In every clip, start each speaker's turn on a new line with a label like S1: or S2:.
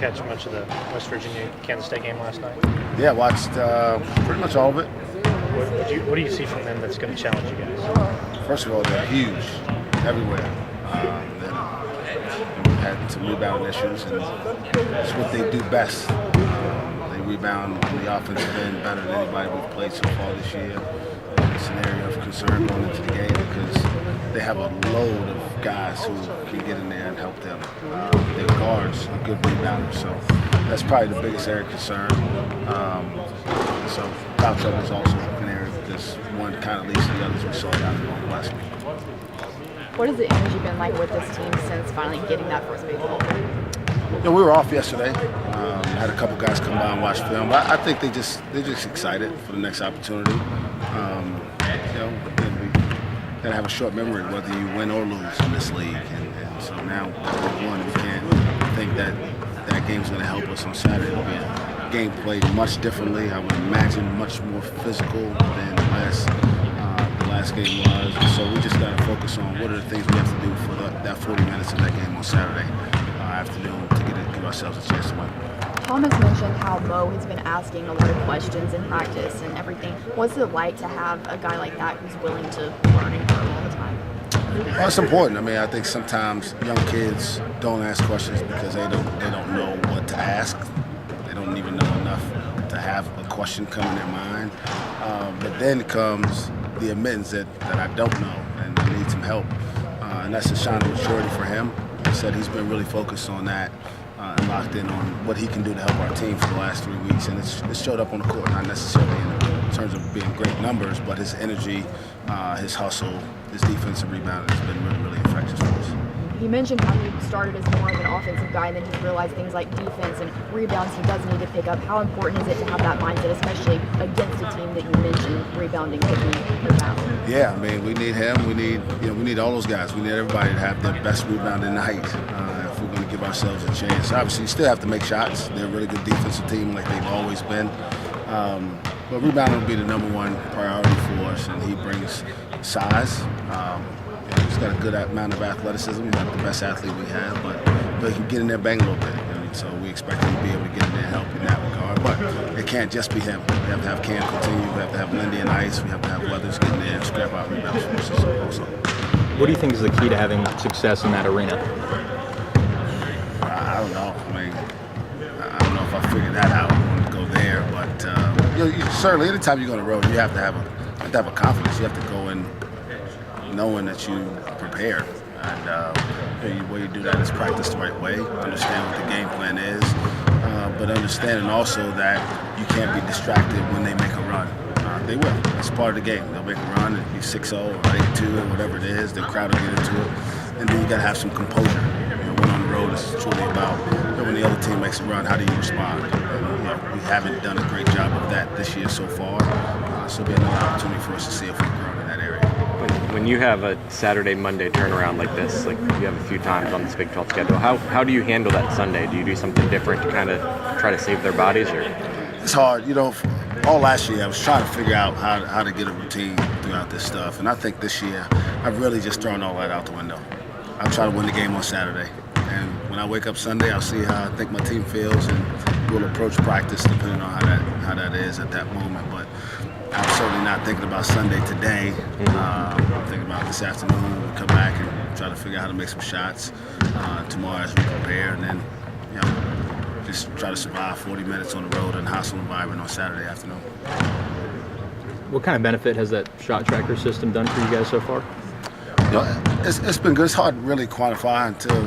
S1: catch much of the West Virginia-Kansas State game last night?
S2: Yeah, I watched pretty much all of it.
S1: What do you see from them that's going to challenge you guys?
S2: First of all, they're huge everywhere. We've had some rebound issues, and it's what they do best. They rebound on the offensive end better than anybody we've played so far this year. It's an area of concern going into the game because they have a load of guys who can get in there and help them. Their guards are good rebounders, so that's probably the biggest area of concern. So foul trouble is also an area because one kind of leads to the others we saw down in the Northwest.
S3: What has the energy been like with this team since finally getting that first big goal?
S2: We were off yesterday. Had a couple guys come by and watch film. But I think they're just excited for the next opportunity. We gotta have a short memory whether you win or lose in this league, and so now we won. We can't think that game's going to help us on Saturday. It'll be a game played much differently. I would imagine much more physical than the last game was. And so we just got to focus on what are the things we have to do for that 40 minutes of that game on Saturday afternoon to give ourselves a chance to win.
S3: Tom has mentioned how Mo has been asking a lot of questions in practice and everything. What's it like to have a guy like that who's willing to learn and grow all the time?
S2: Well, it's important. I mean, I think sometimes young kids don't ask questions because they don't know what to ask. They don't even know enough to have a question come in their mind. But then comes the admittance that I don't know and I need some help. And that's a sign of maturity for him. He said he's been really focused on that and locked in on what he can do to help our team for the last 3 weeks. And it's showed up on the court, not necessarily in terms of being great numbers, but his energy, his hustle, his defensive rebound has been really, really infectious for us.
S3: He mentioned how he started as more of an offensive guy, and then he realized things like defense and rebounds he does need to pick up. How important is it to have that mindset, especially against a team that you mentioned rebounding could be the battle?
S2: Yeah, I mean, we need him. We need all those guys. We need everybody to have their best rebounding night if we're going to give ourselves a chance. Obviously, you still have to make shots. They're a really good defensive team, like they've always been. But rebounding will be the number one priority for us, and he brings size. He's got a good amount of athleticism. He's not the best athlete we have, but he can get in there, bang a little bit. So we expect him to be able to get in there and help in that regard. But it can't just be him. We have to have Cam continue. We have to have Lindy and Ice. We have to have Weathers get in there and scrap out rebounds for us also.
S4: What do you think is the key to having success in that arena?
S2: I don't know. I mean, I don't know if I figured that out. I want to go there, but you certainly, anytime you go on the road, you have to have a confidence. You have to go in knowing that you prepared. And the way you do that is practice the right way, understand what the game plan is, but understanding also that you can't be distracted when they make a run. They will. It's part of the game. They'll make a run and be 6-0 or 8-2 or whatever it is. The crowd will get into it. And then you got to have some composure. When on the road, it's truly about when the other team makes a run, how do you respond? We haven't done a great job of that this year so far. So it'll be another opportunity for us to see if we can grow in that area.
S5: When you have a Saturday, Monday turnaround like this, like you have a few times on this Big 12 schedule, how do you handle that Sunday? Do you do something different to kind of try to save their bodies? Or
S2: it's hard. All last year I was trying to figure out how to get a routine throughout this stuff. And I think this year I've really just thrown all that out the window. I'll try to win the game on Saturday. And when I wake up Sunday, I'll see how I think my team feels and we'll approach practice depending on how that is at that moment. But I'm certainly not thinking about Sunday today. I'm thinking about this afternoon. We'll come back and try to figure out how to make some shots tomorrow as we prepare, and then just try to survive 40 minutes on the road in a hostile environment on Saturday afternoon.
S4: What kind of benefit has that shot tracker system done for you guys so far?
S2: It's been good. It's hard to really quantify until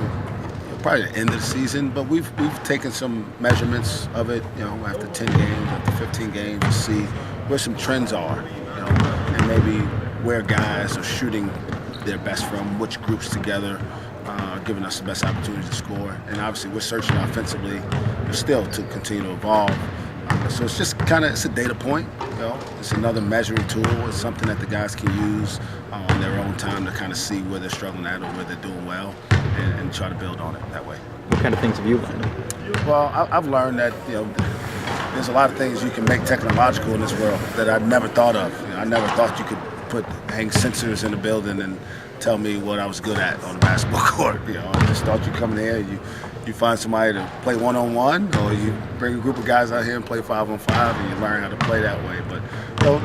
S2: probably the end of the season, but we've taken some measurements of it, after 10 games, after 15 games, to see where some trends are, and maybe where guys are shooting their best from, which groups together, giving us the best opportunities to score. And obviously we're searching offensively still to continue to evolve. So it's just it's a data point, It's another measuring tool. It's something that the guys can use on their own time to kind of see where they're struggling at or where they're doing well and try to build on it that way.
S4: What kind of things have you learned?
S2: Well, I've learned that, there's a lot of things you can make technological in this world that I never thought of. I never thought you could hang sensors in the building and tell me what I was good at on the basketball court. I just thought you come in there, you find somebody to play one-on-one, or you bring a group of guys out here and play 5-on-5, and you learn how to play that way. But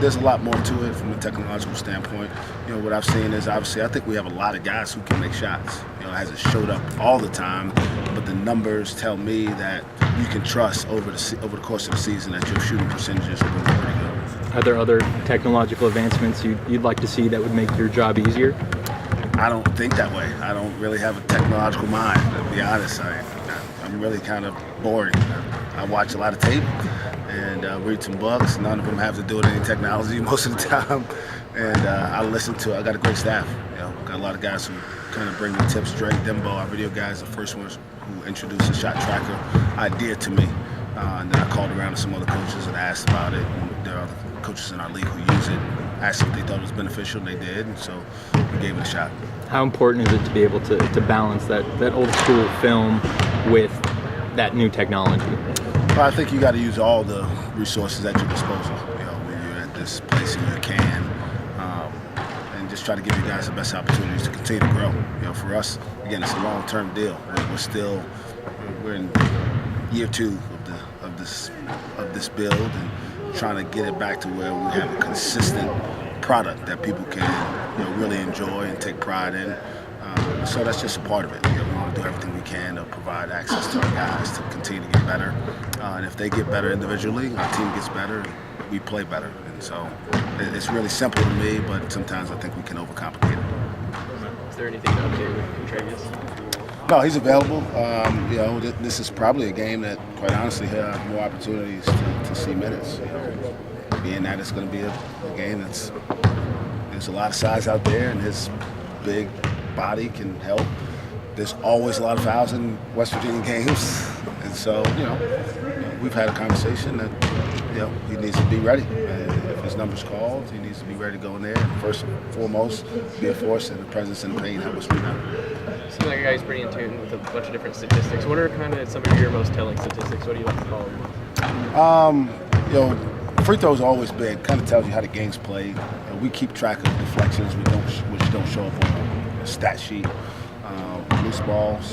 S2: there's a lot more to it from a technological standpoint. What I've seen is, obviously, I think we have a lot of guys who can make shots. It hasn't showed up all the time, but the numbers tell me that you can trust over the course of the season that your shooting percentages will be pretty good.
S4: Are there other technological advancements you'd like to see that would make your job easier?
S2: I don't think that way. I don't really have a technological mind, to be honest. I'm really kind of boring. I watch a lot of tape and read some books. None of them have to do with any technology most of the time. And I got a great staff. Got a lot of guys who kind of bring the tips. Drake, Dembo, our video guys, the first ones who introduced the shot tracker idea to me. And then I called around to some other coaches and asked about it. And there are other coaches in our league who use it. Asked if they thought it was beneficial, and they did. And so we gave it a shot.
S4: How important is it to be able to balance that old school film with that new technology?
S2: Well, I think you got to use all the resources at your disposal. When you're at this place and you can, and just try to give you guys the best opportunities to continue to grow. For us, again, it's a long-term deal. We're in year 2 of this build, and trying to get it back to where we have a consistent product that people can really enjoy and take pride in. So that's just a part of it. We want to do everything we can to provide access to our guys to continue to get better. And if they get better individually, our team gets better, and we play better. And so it's really simple to me, but sometimes I think we can overcomplicate it.
S6: Is there anything to update with Travis?
S2: No, he's available. This is probably a game that, quite honestly, he'll have more opportunities to see minutes. Being that it's going to be a game there's a lot of size out there, and his big body can help. There's always a lot of fouls in West Virginia games, and so we've had a conversation that he needs to be ready. If his number's called, he needs to be ready to go in there. And first and foremost, be a force, and the presence and the pain help us rebound.
S6: Seems like a guy who's pretty in tune with a bunch of different statistics. What are kind of some of your most telling statistics? What do you like to call them?
S2: Free throws are always big. Kind of tells you how the game's played. We keep track of deflections, which don't show up on a stat sheet. Loose balls,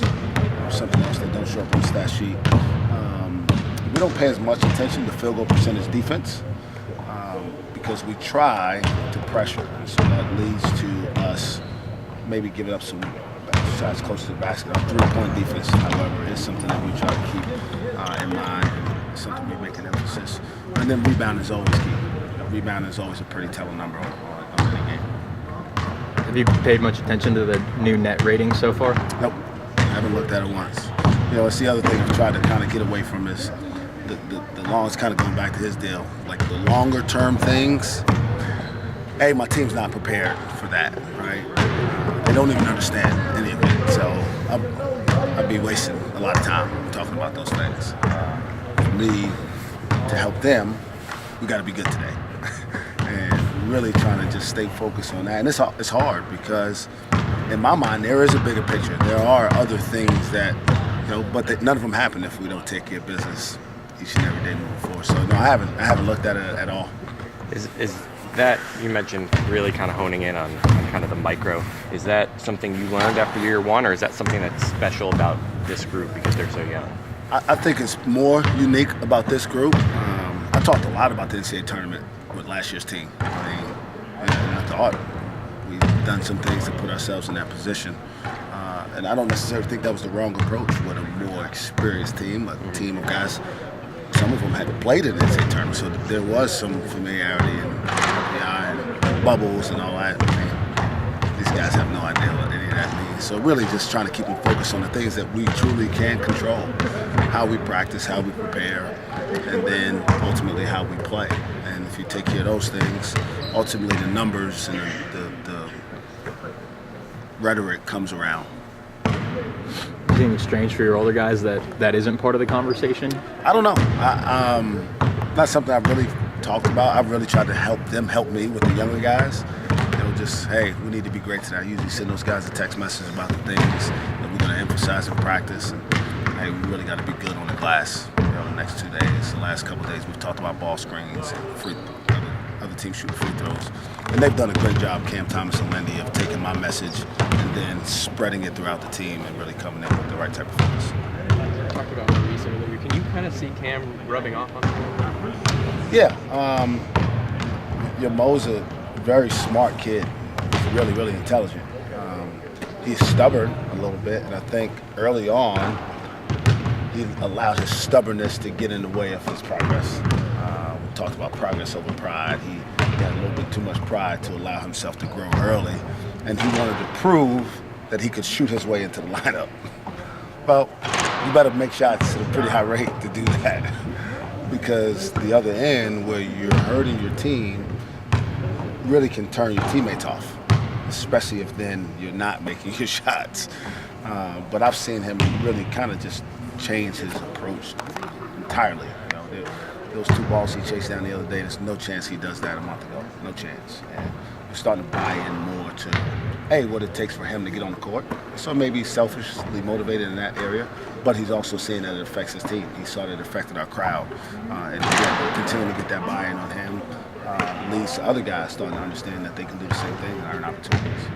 S2: something else that don't show up on the stat sheet. We don't pay as much attention to field goal percentage defense because we try to pressure. And so that leads to us maybe giving up some shots close to the basket. Our 3-point defense, however, is something that we try to keep in mind, and something we make an emphasis. And then rebound is always key. Rebound is always a pretty telling number on any game.
S4: Have you paid much attention to the new net rating so far?
S2: Nope. I haven't looked at it once. It's the other thing I've tried to kind of get away from is the long, it's kind of going back to his deal. Like the longer term things, my team's not prepared for that, right? They don't even understand any of it. So I'd be wasting a lot of time talking about those things. For me, to help them, we got to be good today. And really trying to just stay focused on that. And it's hard because in my mind, there is a bigger picture. There are other things that, but none of them happen if we don't take care of business each and every day moving forward. So no, I haven't looked at it at all.
S5: Is that, you mentioned really kind of honing in on kind of the micro. Is that something you learned after year 1, or is that something that's special about this group because they're so young?
S2: I think it's more unique about this group. I talked a lot about the NCAA tournament with last year's team. And I thought we've done some things to put ourselves in that position. And I don't necessarily think that was the wrong approach with a more experienced team, a team of guys. Some of them had played in the NCAA tournament, so there was some familiarity and bubbles and all that. These guys have no idea what any of that means. So really just trying to keep them focused on the things that we truly can control, how we practice, how we prepare, and then ultimately how we play. And if you take care of those things, ultimately the numbers and the rhetoric comes around.
S4: Is it anything strange for your older guys that isn't part of the conversation?
S2: I don't know. Not something I've really talked about. I've really tried to help them help me with the younger guys. Just, hey, we need to be great today. I usually send those guys a text message about the things that we're going to emphasize in practice. And, hey, we really got to be good on the glass the next 2 days. The last couple of days we've talked about ball screens and other teams shooting free throws. And they've done a great job, Cam Thomas and Lindy, of taking my message and then spreading it throughout the team and really coming in with the right type of focus.
S6: talked about Maurice earlier. Can you kind of see Cam rubbing off on him?
S2: Yeah. Mo's a very smart kid. He's really, really intelligent. He's stubborn a little bit, and I think early on he allowed his stubbornness to get in the way of his progress. We talked about progress over pride. He had a little bit too much pride to allow himself to grow early, and he wanted to prove that he could shoot his way into the lineup. Well, you better make shots at a pretty high rate to do that, because the other end, where you're hurting your team, really can turn your teammates off, especially if then you're not making your shots. But I've seen him really kind of just change his approach entirely. Those 2 balls he chased down the other day, there's no chance he does that a month ago. No chance. And you're starting to buy in more to, what it takes for him to get on the court. So maybe he's selfishly motivated in that area, but he's also seeing that it affects his team. He saw that it affected our crowd. And continuing to get that buy-in on him leads to other guys starting to understand that they can do the same thing and earn opportunities.